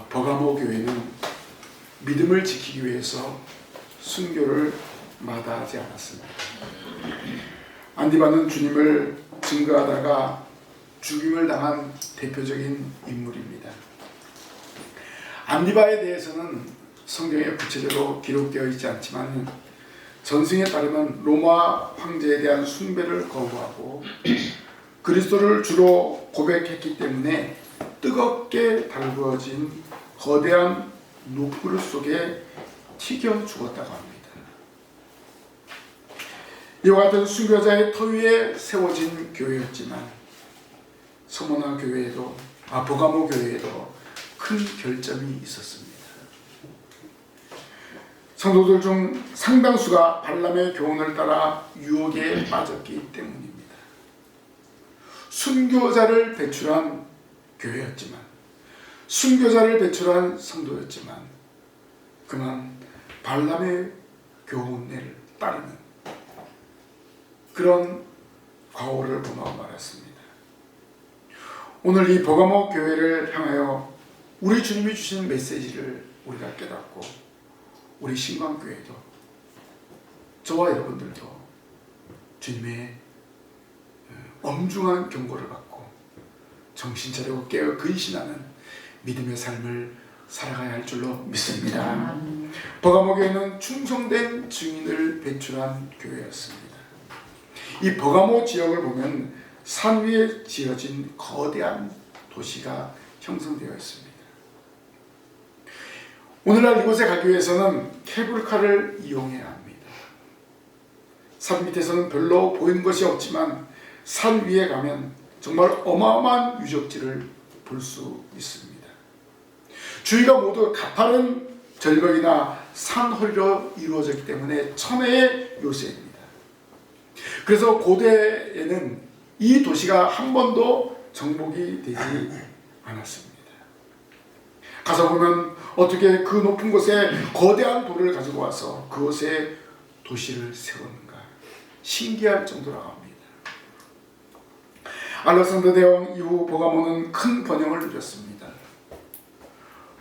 버가모 교회는 믿음을 지키기 위해서 순교를 마다하지 않았습니다. 안디바는 주님을 증거하다가 죽임을 당한 대표적인 인물입니다. 안디바에 대해서는 성경에 구체적으로 기록되어 있지 않지만 전승에 따르면 로마 황제에 대한 숭배를 거부하고 그리스도를 주로 고백했기 때문에 뜨겁게 달구어진 거대한 노풀 속에 튀겨 죽었다고 합니다. 이와 같은 순교자의 터 위에 세워진 교회였지만 서머나 교회에도 버가모 교회에도 큰 결점이 있었습니다. 성도들 중 상당수가 발람의 교훈을 따라 유혹에 빠졌기 때문입니다. 순교자를 배출한 교회였지만, 순교자를 배출한 성도였지만 그만 발람의 교훈을 따르는 그런 과오를 범하고 말았습니다. 오늘 이 버가모 교회를 향하여 우리 주님이 주신 메시지를 우리가 깨닫고 우리 신광교회도 저와 여러분들도 주님의 엄중한 경고를 받고 정신 차리고 깨어 근신하는 믿음의 삶을 살아가야 할 줄로 믿습니다. 버가모 교회는 충성된 증인을 배출한 교회였습니다. 이 버가모 지역을 보면 산 위에 지어진 거대한 도시가 형성되어 있습니다. 오늘날 이곳에 가기 위해서는 케이블카를 이용해야 합니다. 산 밑에서는 별로 보이는 것이 없지만 산 위에 가면 정말 어마어마한 유적지를 볼 수 있습니다. 주위가 모두 가파른 절벽이나 산허리로 이루어졌기 때문에 천혜의 요새입니다. 그래서 고대에는 이 도시가 한 번도 정복이 되지 않았습니다. 가서 보면 어떻게 그 높은 곳에 거대한 돌을 가지고 와서 그곳에 도시를 세우는가 신기할 정도라고 합니다. 알렉산더 대왕 이후 버가모는 큰 번영을 누렸습니다.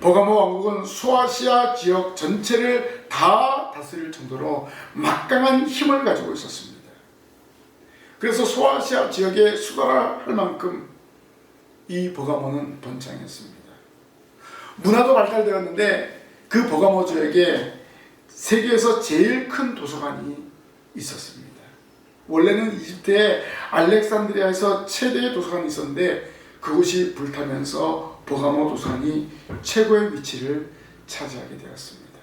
버가모 왕국은 소아시아 지역 전체를 다 다스릴 정도로 막강한 힘을 가지고 있었습니다. 그래서 소아시아 지역에 수달할 만큼 이 버가모는 번창했습니다. 문화도 발달되었는데 그 버가모 지역에 세계에서 제일 큰 도서관이 있었습니다. 원래는 이집트의 알렉산드리아에서 최대의 도서관이 있었는데 그곳이 불타면서 버가모 도서관이 최고의 위치를 차지하게 되었습니다.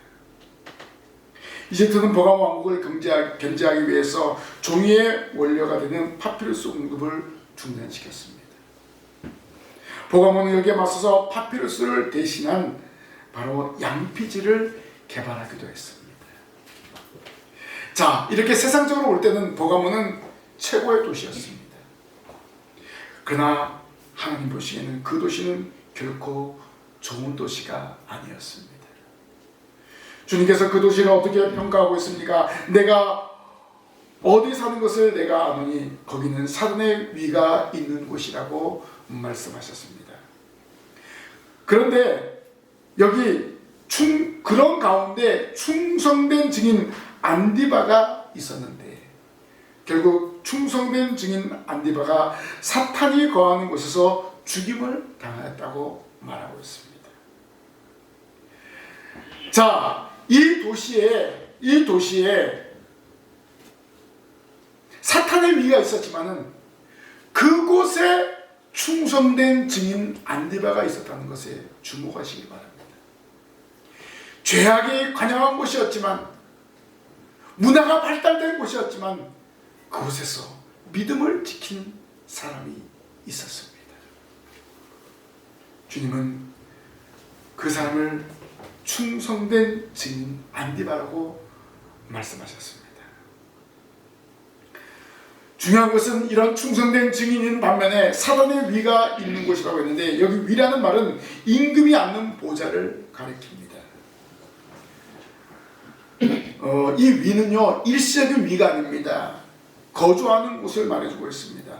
이집트는 버가모 왕국을 견제하기 위해서 종이의 원료가 되는 파피루스 공급을 중단시켰습니다. 버가모는 여기에 맞서서 파피루스를 대신한 바로 양피지를 개발하기도 했습니다. 자, 이렇게 세상적으로 볼 때는 버가모는 최고의 도시였습니다. 그러나 하나님 보시기에는 그 도시는 결코 좋은 도시가 아니었습니다. 주님께서 그 도시를 어떻게 평가하고 있습니까? 내가 어디 사는 것을 내가 아노니 거기는 사단의 위가 있는 곳이라고 말씀하셨습니다. 그런데 여기 그런 가운데 충성된 증인 안디바가 있었는데 결국 충성된 증인 안디바가 사탄이 거하는 곳에서 죽임을 당하였다고 말하고 있습니다. 자, 이 도시에 사탄의 위가 있었지만은 그곳에 충성된 증인 안디바가 있었다는 것에 주목하시기 바랍니다. 죄악이 관영한 곳이었지만 문화가 발달된 곳이었지만 그곳에서 믿음을 지킨 사람이 있었습니다. 주님은 그 사람을 충성된 증인 안디바라고 말씀하셨습니다. 중요한 것은 이런 충성된 증인인 반면에 사단의 위가 있는 곳이라고 했는데 여기 위라는 말은 임금이 앉는 보좌를 가리킵니다. 이 위는요 일시적인 위가 아닙니다. 거주하는 곳을 말해주고 있습니다.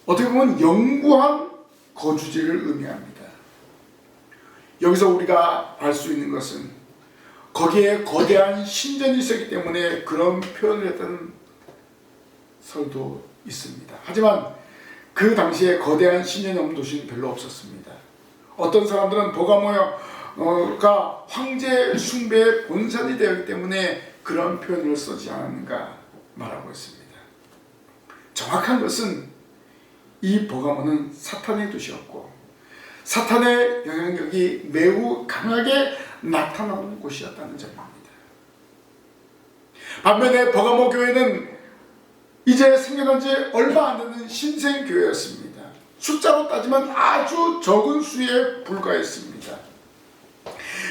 어떻게 보면 영구한 거주지를 의미합니다. 여기서 우리가 알 수 있는 것은 거기에 거대한 신전이 있었기 때문에 그런 표현을 했다는 설도 있습니다. 하지만 그 당시에 거대한 신전이 없는 도시는 별로 없었습니다. 어떤 사람들은 버가모가 황제 숭배의 본산이 되었기 때문에 그런 표현을 쓰지 않았는가 말하고 있습니다. 정확한 것은 이 버가모는 사탄의 도시였고 사탄의 영향력이 매우 강하게 나타나는 곳이었다는 점입니다. 반면에 버가모 교회는 이제 생겨난 지 얼마 안 되는 신생교회였습니다. 숫자로 따지면 아주 적은 수에 불과했습니다.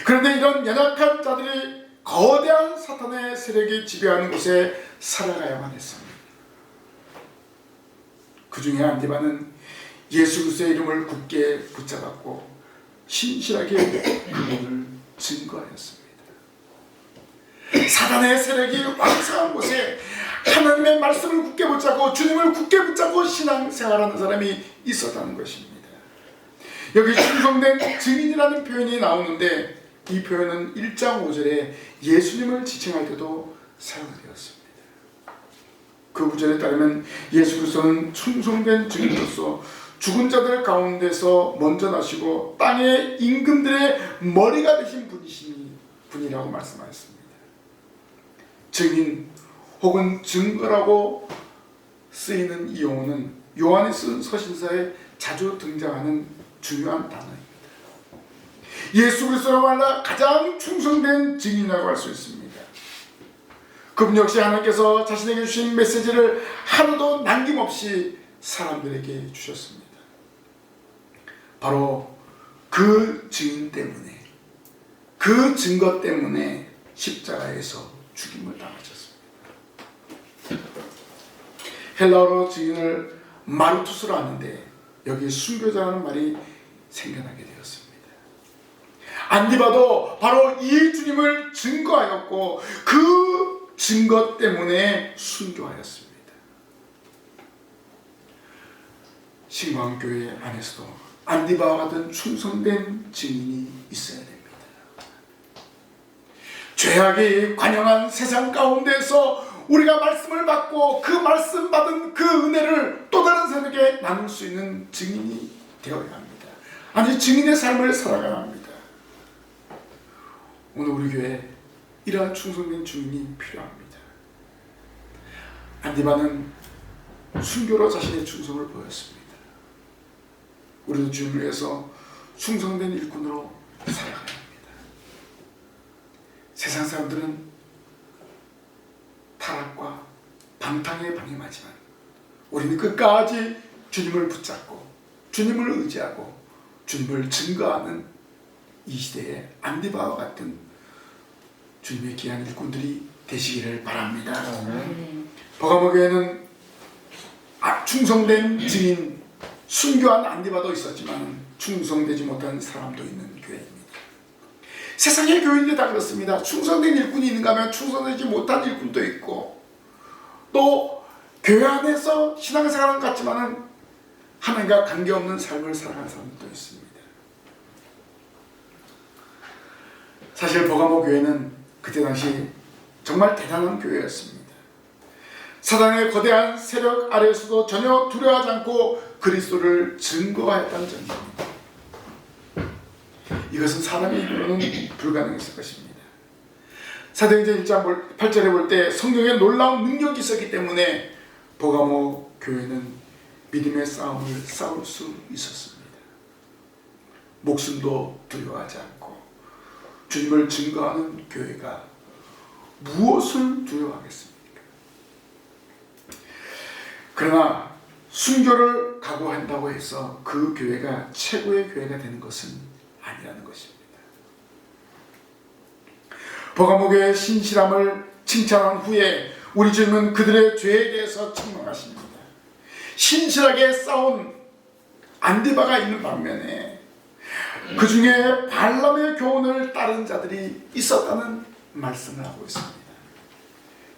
그런데 이런 연약한 자들이 거대한 사탄의 세력이 지배하는 곳에 살아가야만 했습니다. 그 중에 안디바는 예수 그리스도의 이름을 굳게 붙잡았고 신실하게 그분을 증거하였습니다. 사단의 세력이 왕성한 곳에 하나님의 말씀을 굳게 붙잡고 주님을 굳게 붙잡고 신앙생활하는 사람이 있었다는 것입니다. 여기 충성된 증인이라는 표현이 나오는데 이 표현은 1장 5절에 예수님을 지칭할 때도 사용되었습니다. 그 구절에 따르면 예수 그리스도는 충성된 증인으로서 죽은 자들 가운데서 먼저 나시고 땅의 임금들의 머리가 되신 분이라고 말씀하셨습니다. 증인 혹은 증거라고 쓰이는 이 용어는 요한이 쓴 서신서에 자주 등장하는 중요한 단어입니다. 예수 그리스도야말로 가장 충성된 증인이라고 할 수 있습니다. 그분 역시 하나님께서 자신에게 주신 메시지를 하루도 남김없이 사람들에게 주셨습니다. 바로 그 증인 때문에, 그 증거 때문에 십자가에서 죽임을 당하셨습니다. 헬라어로 증인을 마르투스로 하는데 여기 순교자라는 말이 생겨나게 되었습니다. 안디바도 바로 이 주님을 증거하였고 그 증거 때문에 순교하였습니다. 신광교회 안에서도 안디바와 같은 충성된 증인이 있어야 됩니다. 죄악이 관영한 세상 가운데서 우리가 말씀을 받고 그 말씀 받은 그 은혜를 또 다른 사람에게 나눌 수 있는 증인이 되어야 합니다. 아니 증인의 삶을 살아가야 합니다. 오늘 우리 교회에 이러한 충성된 증인이 필요합니다. 안디바는 순교로 자신의 충성을 보였습니다. 우리도 주님을 위해서 충성된 일꾼으로 살아가야 합니다. 세상 사람들은 타락과 방탕에 방임하지만 우리는 끝까지 주님을 붙잡고 주님을 의지하고 주님을 증거하는 이 시대의 안디바와 같은 주님의 귀한 일꾼들이 되시기를 바랍니다. 버가모 교회는 충성된 증인, 순교한 안디바도 있었지만 충성되지 못한 사람도 있는 교회입니다. 세상의 교인들이 다 그렇습니다. 충성된 일꾼이 있는가 하면 충성되지 못한 일꾼도 있고 또 교회 안에서 신앙생활은 같지만 하나님과 관계없는 삶을 살아가는 사람도 있습니다. 사실 버가모 교회는 그때 당시 정말 대단한 교회였습니다. 사단의 거대한 세력 아래에서도 전혀 두려워하지 않고 그리스도를 증거하였다는 점입니다. 이것은 사람의 힘으로는 불가능했을 것입니다. 사도행전 1장 8절에 볼 때 성경에 놀라운 능력이 있었기 때문에 버가모 교회는 믿음의 싸움을 싸울 수 있었습니다. 목숨도 두려워하지 않고 주님을 증거하는 교회가 무엇을 두려워하겠습니까? 그러나 순교를 각오한다고 해서 그 교회가 최고의 교회가 되는 것은 아니라는 것입니다. 버가모 교회의 신실함을 칭찬한 후에 우리 주님은 그들의 죄에 대해서 책망하십니다. 신실하게 싸운 안디바가 있는 반면에 그 중에 발람의 교훈을 따른 자들이 있었다는 말씀을 하고 있습니다.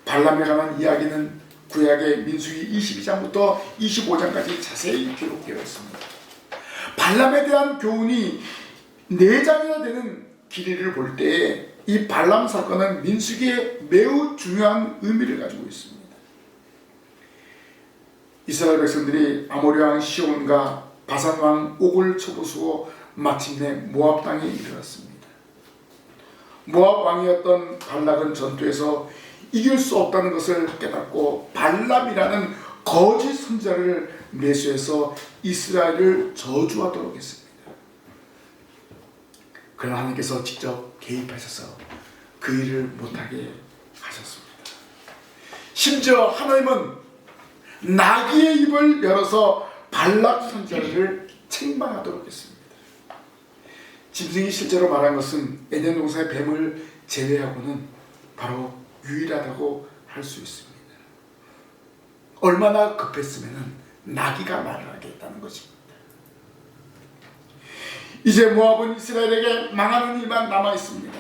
발람에 관한 이야기는 구약의 민수기 22장부터 25장까지 자세히 기록되어 있습니다. 발람에 대한 교훈이 내장해야 되는 길이를 볼 때 이 발람 사건은 민수기에 매우 중요한 의미를 가지고 있습니다. 이스라엘 백성들이 아모리 왕 시온과 바산 왕 옥을 쳐부수고 마침내 모압 땅에 이르렀습니다. 모압 왕이었던 발락은 전투에서 이길 수 없다는 것을 깨닫고 발람이라는 거짓 선지자를 매수해서 이스라엘을 저주하도록 했습니다. 그러나 하나님께서 직접 개입하셔서 그 일을 못하게 하셨습니다. 심지어 하나님은 나귀의 입을 열어서 발락 선지자를 책망하도록 했습니다. 짐승이 실제로 말한 것은 에덴 동산의 뱀을 제외하고는 바로 유일하다고 할 수 있습니다. 얼마나 급했으면 나귀가 말을 하겠다는 것입니다. 이제 모압은 이스라엘에게 망하는 일만 남아 있습니다.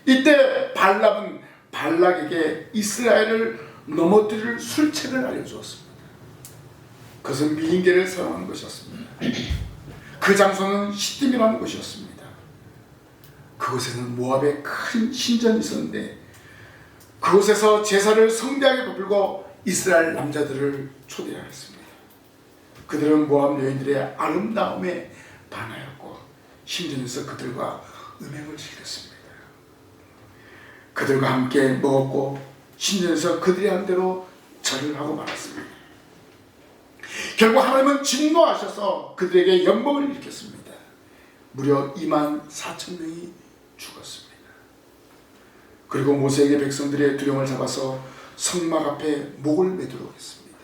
이때 발람은 발락에게 이스라엘을 넘어뜨릴 술책을 알려주었습니다. 그것은 미인계를 사용하는 것이었습니다. 그 장소는 시딤이라는 곳이었습니다. 그곳에는 모압의 큰 신전이 있었는데 그곳에서 제사를 성대하게 베풀고 이스라엘 남자들을 초대하였습니다. 그들은 모압 여인들의 아름다움에 반하였고 신전에서 그들과 음행을 즐겼습니다. 그들과 함께 먹었고 신전에서 그들이 한 대로 절을 하고 말았습니다. 결국 하나님은 진노하셔서 그들에게 연복을 일으켰습니다. 무려 24,000명이 죽었습니다. 그리고 모세에게 백성들의 두령을 잡아서 성막 앞에 목을 매도록 했습니다.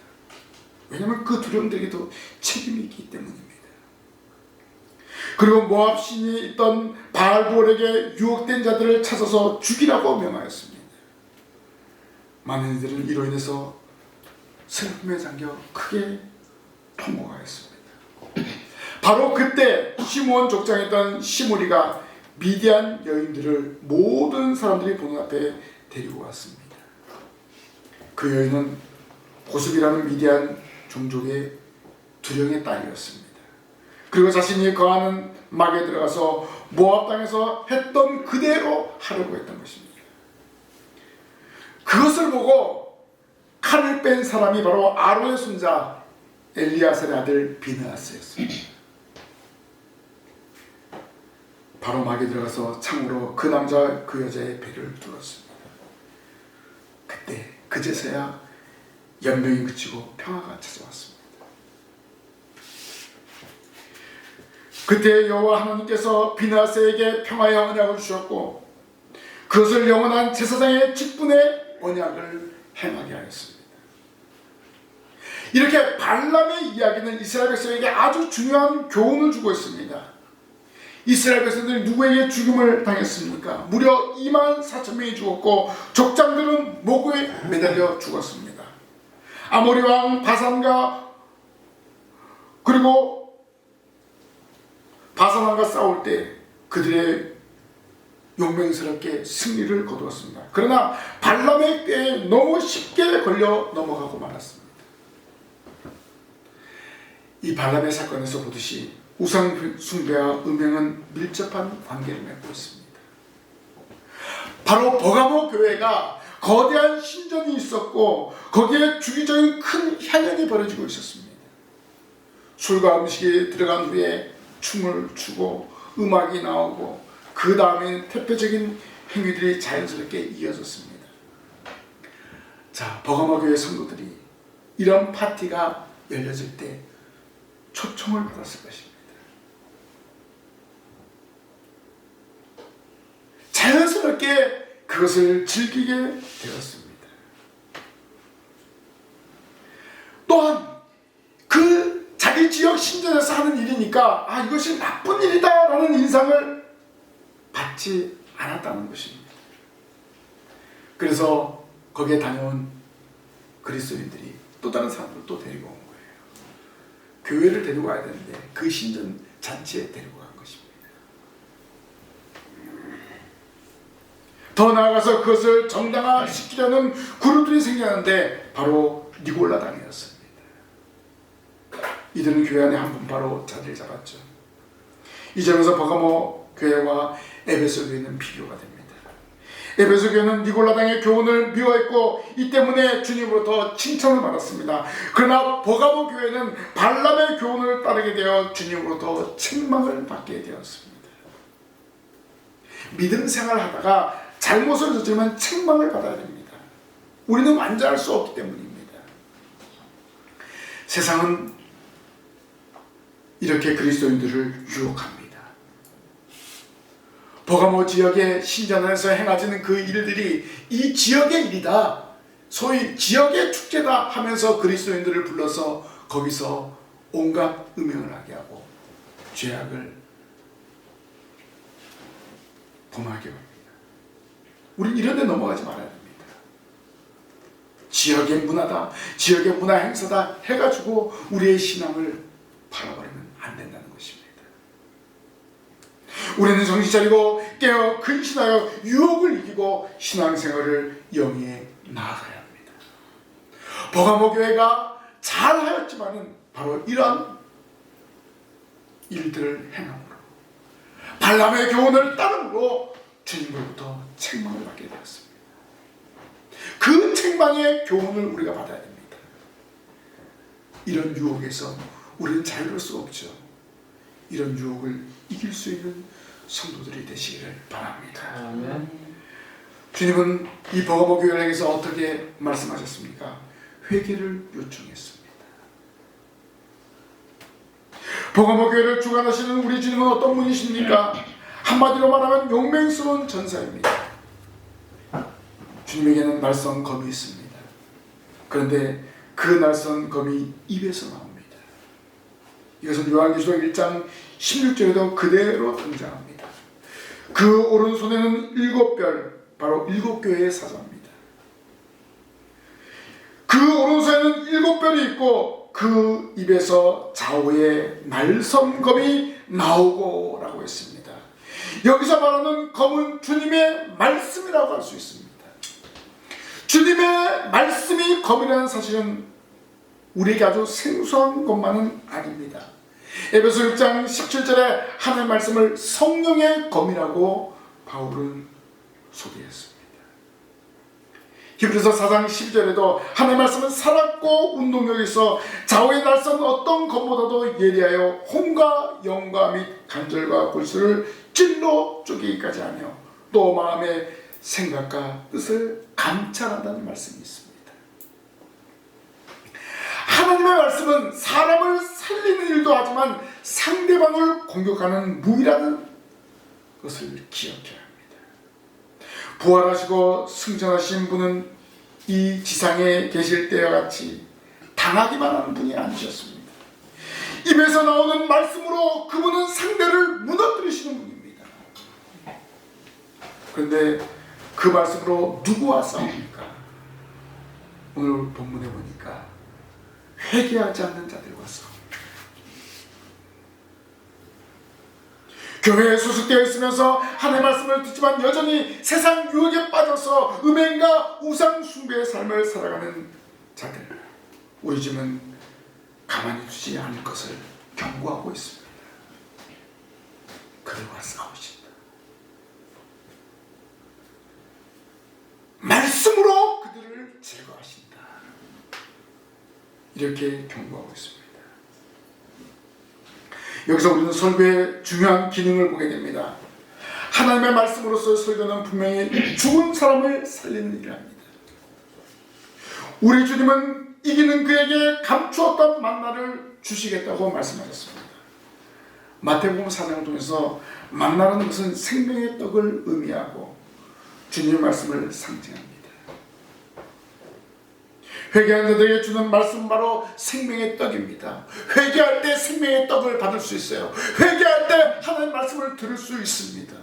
왜냐하면 그 두령들에게도 책임이 있기 때문입니다. 그리고 모압 신이 있던 바알볼에게 유혹된 자들을 찾아서 죽이라고 명하였습니다. 많은 이들은 이로 인해서 슬픔에 잠겨 크게 통곡하였습니다. 바로 그때 시므온 족장이었던 시므리가 미디안 여인들을 모든 사람들이 보는 앞에 데리고 왔습니다. 그 여인은 보습이라는 미디안 종족의 두령의 딸이었습니다. 그리고 자신이 거하는 막에 들어가서 모압 땅에서 했던 그대로 하려고 했던 것입니다. 그것을 보고 칼을 뺀 사람이 바로 아론의 손자 엘리아살의 아들 비느하스였습니다. 바로 막에 들어가서 창으로 그 남자 그 여자의 배를 뚫었습니다. 그때 그제서야 연병이 그치고 평화가 찾아왔습니다. 그때 여호와 하나님께서 비느하스에게 평화의 언약을 주셨고 그것을 영원한 제사장의 직분의 언약을 행하게 하였습니다. 이렇게 발람의 이야기는 이스라엘 백성에게 아주 중요한 교훈을 주고 있습니다. 이스라엘 백성들이 누구에게 죽임을 당했습니까? 무려 24,000명이 죽었고 족장들은 목에 매달려 죽었습니다. 아모리 왕 바산과 그리고 바산 왕과 싸울 때 그들의 용맹스럽게 승리를 거두었습니다. 그러나 발람의 꾀에 너무 쉽게 걸려 넘어가고 말았습니다. 이 발람의 사건에서 보듯이 우상 숭배와 음행은 밀접한 관계를 맺고 있습니다. 바로 버가모 교회가 거대한 신전이 있었고 거기에 주기적인 큰 향연이 벌어지고 있었습니다. 술과 음식이 들어간 후에 춤을 추고 음악이 나오고 그 다음에 대표적인 행위들이 자연스럽게 이어졌습니다. 자, 버가모 교회 성도들이 이런 파티가 열려질 때 초청을 받았을 것입니다. 자연스럽게 그것을 즐기게 되었습니다. 또한 그 자기 지역 신전에서 하는 일이니까 이것이 나쁜 일이다 라는 인상을 받지 않았다는 것입니다. 그래서 거기에 다녀온 그리스도인들이 또 다른 사람들을 또 데리고 온 거예요. 교회를 데리고 와야 되는데 그 신전 잔치에 데리고 간 것입니다. 더 나아가서 그것을 정당화시키려는 그룹들이 생겼는데 바로 니골라당이었습니다. 이들은 교회 안에 한 분 바로 자리를 잡았죠. 이 점에서 버가모 교회와 에베소 교회는 비교가 됩니다. 에베소 교회는 니골라당의 교훈을 미워했고 이 때문에 주님으로부터 칭찬을 받았습니다. 그러나 버가모 교회는 발람의 교훈을 따르게 되어 주님으로부터 책망을 받게 되었습니다. 믿음 생활하다가 잘못을 저지르면 책망을 받아야 됩니다. 우리는 완전할 수 없기 때문입니다. 세상은 이렇게 그리스도인들을 유혹합니다. 버가모 지역의 신전에서 행하지는 그 일들이 이 지역의 일이다, 소위 지역의 축제다 하면서 그리스도인들을 불러서 거기서 온갖 음행을 하게 하고 죄악을 범하게 합니다. 우리는 이런 데 넘어가지 말아야 됩니다. 지역의 문화다, 지역의 문화 행사다 해가지고 우리의 신앙을 팔아버리면 안 된다는 것입니다. 우리는 정신 차리고 깨어 근신하여 유혹을 이기고 신앙생활을 영위해 나아가야 합니다. 버가모 교회가 잘하였지만은 바로 이러한 일들을 행함으로, 발람의 교훈을 따름으로 주님으로부터 책망을 받게 되었습니다. 그 책망의 교훈을 우리가 받아야 됩니다. 이런 유혹에서 우리는 자유로울 수 없죠. 이런 유혹을 이길 수 있는 성도들이 되시기를 바랍니다. 아멘. 주님은 이 버가모 교회에게서 어떻게 말씀하셨습니까? 회개를 요청했습니다. 버가모 교회를 주관하시는 우리 주님은 어떤 분이십니까? 한마디로 말하면 용맹스러운 전사입니다. 주님에게는 날선 검이 있습니다. 그런데 그 날선 검이 입에서 나옵니다. 이것은 요한계시록 1장 16절에도 그대로 등장합니다. 그 오른손에는 7별, 바로 7교회의 사자입니다. 그 오른손에는 7별이 있고 그 입에서 좌우에 날선검이 나오고 라고 했습니다. 여기서 말하는 검은 주님의 말씀이라고 할 수 있습니다. 주님의 말씀이 검이라는 사실은 우리에게 아주 생소한 것만은 아닙니다. 에베소 1장 17절에 하나님의 말씀을 성령의 검이라고 바울은 소개했습니다. 히브리서 4장 12절에도 하나님의 말씀은 살았고 운동력이 있어 좌우의 날선 어떤 검보다도 예리하여 혼과 영과 및 간절과 골수를 찔러 쪼개기까지 하며 또 마음의 생각과 뜻을 감찰한다는 말씀이 있습니다. 하나님의 말씀은 사람을 살리는 일도 하지만 상대방을 공격하는 무기라는 것을 기억해야 합니다. 부활하시고 승천하신 분은 이 지상에 계실 때와 같이 당하기만 하는 분이 아니셨습니다. 입에서 나오는 말씀으로 그분은 상대를 무너뜨리시는 분입니다. 그런데 그 말씀으로 누구와 싸웁니까? 오늘 본문에 보니까 회개하지 않는 자들과 싸웁니다. 교회에 소속되어 있으면서 하나님의 말씀을 듣지만 여전히 세상 유혹에 빠져서 음행과 우상 숭배의 삶을 살아가는 자들, 우리 집은 가만히 두지 않을 것을 경고하고 있습니다. 그들과 싸우신다. 말씀으로 그들을 제거하신다. 이렇게 경고하고 있습니다. 여기서 우리는 설교의 중요한 기능을 보게 됩니다. 하나님의 말씀으로서 설교는 분명히 죽은 사람을 살리는 일을 합니다. 우리 주님은 이기는 그에게 감추었던 만나를 주시겠다고 말씀하셨습니다. 마태복음 4장을 통해서 만나라는 것은 생명의 떡을 의미하고 주님의 말씀을 상징합니다. 회개하는 자들에게 주는 말씀은 바로 생명의 떡입니다. 회개할 때 생명의 떡을 받을 수 있어요. 회개할 때 하나님의 말씀을 들을 수 있습니다.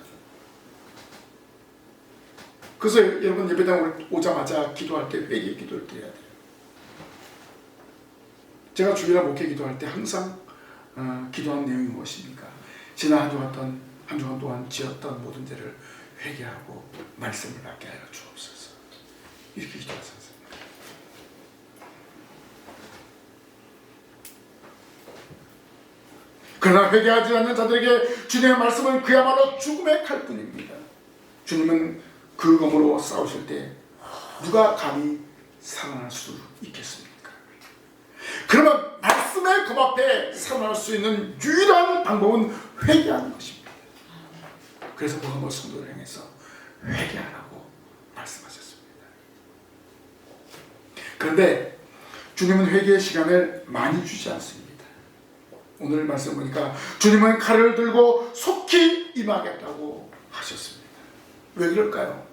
그래서 여러분 예배당 오자마자 기도할 때 회개 기도를 드려야 돼요. 제가 주일날 목회 기도할 때 항상 기도한 내용이 무엇입니까? 지난 한 주간 동안 지었던 모든 죄를 회개하고 말씀을 받게 하여 주옵소서. 이렇게 기도하셨습니다. 그러나 회개하지 않는 자들에게 주님의 말씀은 그야말로 죽음의 칼뿐입니다. 주님은 그 검으로 싸우실 때 누가 감히 살아날 수 있겠습니까? 그러면 말씀의 검 앞에 살아날 수 있는 유일한 방법은 회개하는 것입니다. 그래서 버가모 성도를 향해서 회개하라고 말씀하셨습니다. 그런데 주님은 회개의 시간을 많이 주지 않습니다. 오늘 말씀 보니까 주님은 칼을 들고 속히 임하겠다고 하셨습니다. 왜 그럴까요?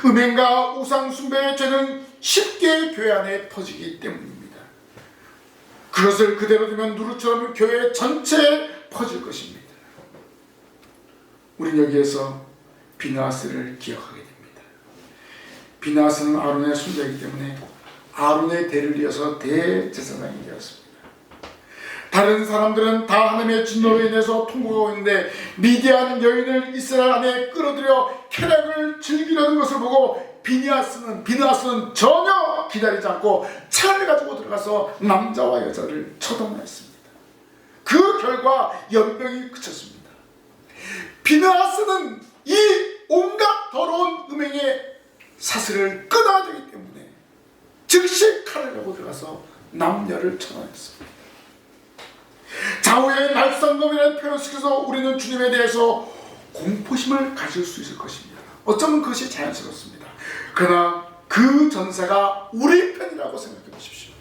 음행과 우상 숭배의 죄는 쉽게 교회 안에 퍼지기 때문입니다. 그것을 그대로 두면 누르처럼 교회 전체에 퍼질 것입니다. 우린 여기에서 비느하스를 기억하게 됩니다. 비느하스는 아론의 손자이기 때문에 아론의 대를 이어서 대제사장이 되었습니다. 다른 사람들은 다 하나님의 진노로 인해서 통곡하고 있는데 미디안 여인을 이스라엘 안에 끌어들여 쾌락을 즐기려는 것을 보고 비느하스는 전혀 기다리지 않고 차를 가지고 들어가서 남자와 여자를 처단했습니다. 그 결과 연병이 그쳤습니다. 비느하스는 이 온갖 더러운 음행의 사슬을 끊어야 되기 때문에 즉시 칼을 가지고 들어가서 남녀를 처단했습니다. 좌우의 날성검이라는 표현을 쓰면서 우리는 주님에 대해서 공포심을 가질 수 있을 것입니다. 어쩌면 그것이 자연스럽습니다. 그러나 그 전사가 우리 편이라고 생각해 보십시오.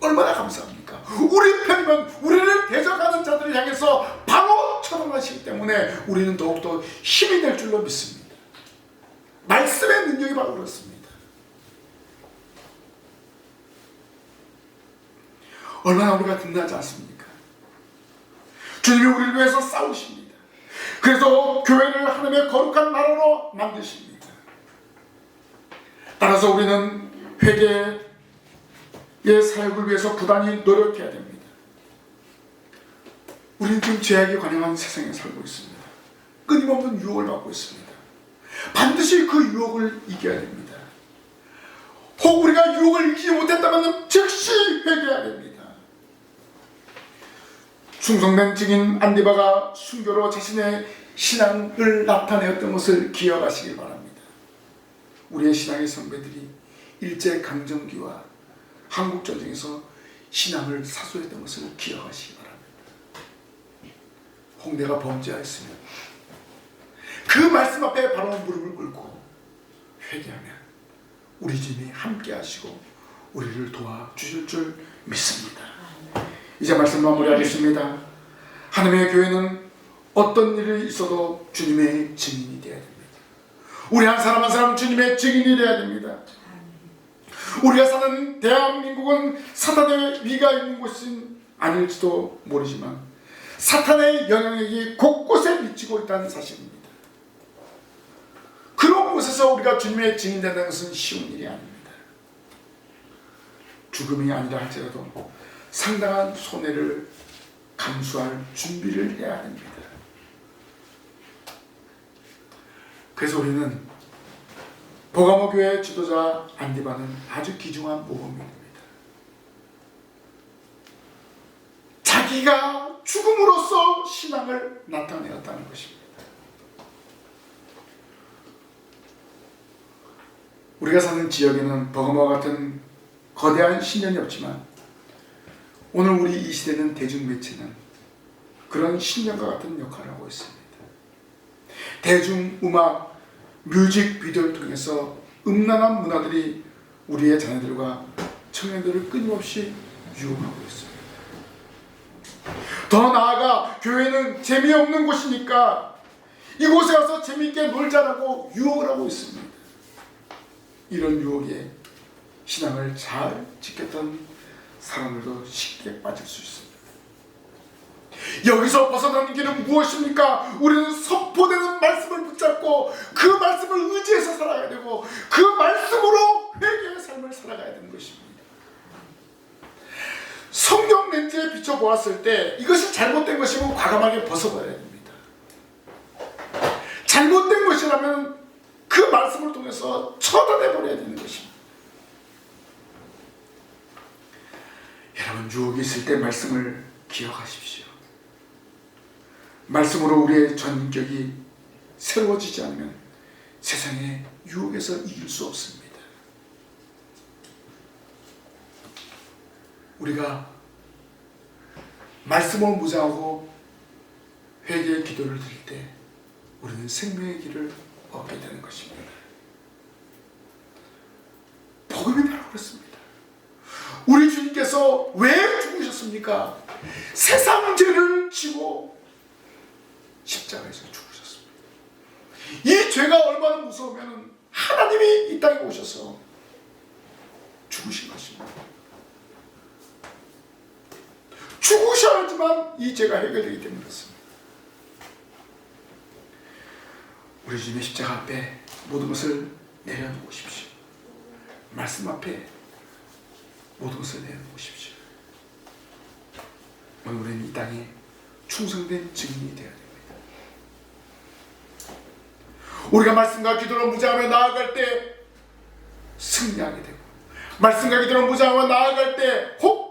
얼마나 감사합니까? 우리 편이면 우리를 대적하는 자들을 향해서 바로 처단하시기 때문에 우리는 더욱더 힘이 될 줄로 믿습니다. 말씀의 능력이 바로 그렇습니다. 얼마나 우리가 든든하지 않습니까? 주님이 우리를 위해서 싸우십니다. 그래서 교회를 하나님의 거룩한 나라로 만드십니다. 따라서 우리는 회개의 사역을 위해서 부단히 노력해야 됩니다. 우리는 지금 죄악에 관영한 세상에 살고 있습니다. 끊임없는 유혹을 받고 있습니다. 반드시 그 유혹을 이겨야 됩니다. 혹 우리가 유혹을 이기지 못했다면 즉시 회개해야 됩니다. 충성된 증인 안디바가 순교로 자신의 신앙을 나타내었던 것을 기억하시길 바랍니다. 우리의 신앙의 선배들이 일제강점기와 한국전쟁에서 신앙을 사수했던 것을 기억하시기 바랍니다. 홍대가 범죄하였으면 그 말씀 앞에 바로 무릎을 꿇고 회개하면 우리 주님이 함께 하시고 우리를 도와주실 줄 믿습니다. 이제 말씀 마무리하겠습니다. 하나님의 교회는 어떤 일이 있어도 주님의 증인이 되어야 됩니다. 우리 한 사람 한 사람 주님의 증인이 되어야 됩니다. 우리가 사는 대한민국은 사탄의 위가 있는 곳은 아닐지도 모르지만 사탄의 영향력이 곳곳에 미치고 있다는 사실입니다. 그런 곳에서 우리가 주님의 증인 된다는 것은 쉬운 일이 아닙니다. 죽음이 아니라 할지라도 상당한 손해를 감수할 준비를 해야 합니다. 그래서 우리는 버가모 교회 지도자 안디바는 아주 귀중한 모범입니다. 자기가 죽음으로써 신앙을 나타내었다는 것입니다. 우리가 사는 지역에는 버가모와 같은 거대한 신전이 없지만 오늘 우리 이 시대는 대중매체는 그런 신전과 같은 역할을 하고 있습니다. 대중음악, 뮤직비디오를 통해서 음란한 문화들이 우리의 자녀들과 청년들을 끊임없이 유혹하고 있습니다. 더 나아가 교회는 재미없는 곳이니까 이곳에 와서 재미있게 놀자라고 유혹을 하고 있습니다. 이런 유혹에 신앙을 잘 지켰던 사람들도 쉽게 빠질 수 있습니다. 여기서 벗어나는 길은 무엇입니까? 우리는 선포되는 말씀을 붙잡고 그 말씀을 의지해서 살아가야 되고 그 말씀으로 회개의 삶을 살아가야 되는 것입니다. 성경 렌즈에 비춰보았을 때 이것이 잘못된 것이면 과감하게 벗어버려야 됩니다. 잘못된 것이라면 그 말씀을 통해서 처단해버려야 되는 것입니다. 여러분, 유혹이 있을 때 말씀을 기억하십시오. 말씀으로 우리의 전격이 새로워지지 않으면 세상의 유혹에서 이길 수 없습니다. 우리가 말씀을 묵상하고 회개의 기도를 드릴 때 우리는 생명의 길을 얻게 되는 것입니다. 복음이 바로 그렇습니다. 우리 주님께서 왜 죽으셨습니까? 세상 죄를 지고 십자가에서 죽으셨습니다. 이 죄가 얼마나 무서우면 하나님이 이 땅에 오셔서 죽으신 것입니다. 죽으셔야지만 이 죄가 해결되기 때문에 그렇습니다. 우리 주님의 십자가 앞에 모든 것을 내려놓으십시오. 말씀 앞에 모든 것을 내려놓으십시오. 오늘 우리는 이 땅에 충성된 증인이 되어야 됩니다. 우리가 말씀과 기도로 무장하며 나아갈 때 승리하게 되고, 말씀과 기도로 무장하며 나아갈 때 혹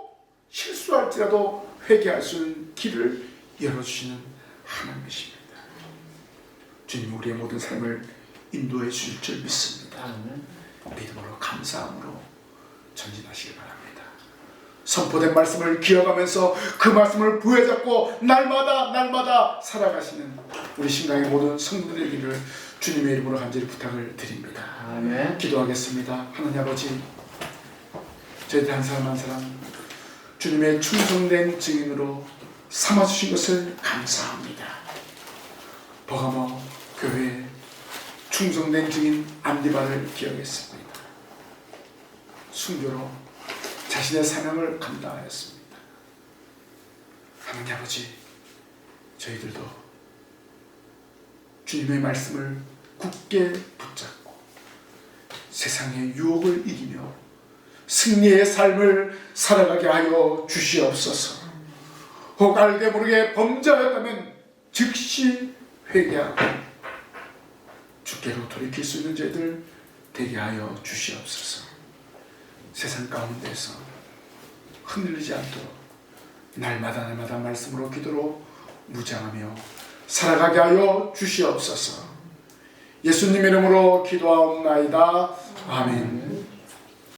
실수할지라도 회개할 수 있는 길을 열어주시는 하나님이십니다. 주님, 우리의 모든 삶을 인도해 주실 줄 믿습니다. 믿음으로 감사함으로 전진하시기 바랍니다. 선포된 말씀을 기억하면서 그 말씀을 부여잡고 날마다 살아가시는 우리 신강의 모든 성도들의 길을 주님의 이름으로 간절히 부탁을 드립니다. 아멘. 기도하겠습니다. 하나님 아버지, 저희들 한 사람 한 사람 주님의 충성된 증인으로 삼아주신 것을 감사합니다. 버가모 교회 충성된 증인 안디바를 기억했습니다. 순교로 자신의 사명을 감당하였습니다. 하나님 아버지, 저희들도 주님의 말씀을 굳게 붙잡고 세상의 유혹을 이기며 승리의 삶을 살아가게 하여 주시옵소서. 혹 알게 모르게 범죄하였다면 즉시 회개하고 주께로 돌이킬 수 있는 죄들 되게 하여 주시옵소서. 세상 가운데서 흔들리지 않도록 날마다 말씀으로 기도로 무장하며 살아가게 하여 주시옵소서. 예수님 이름으로 기도하옵나이다. 아멘.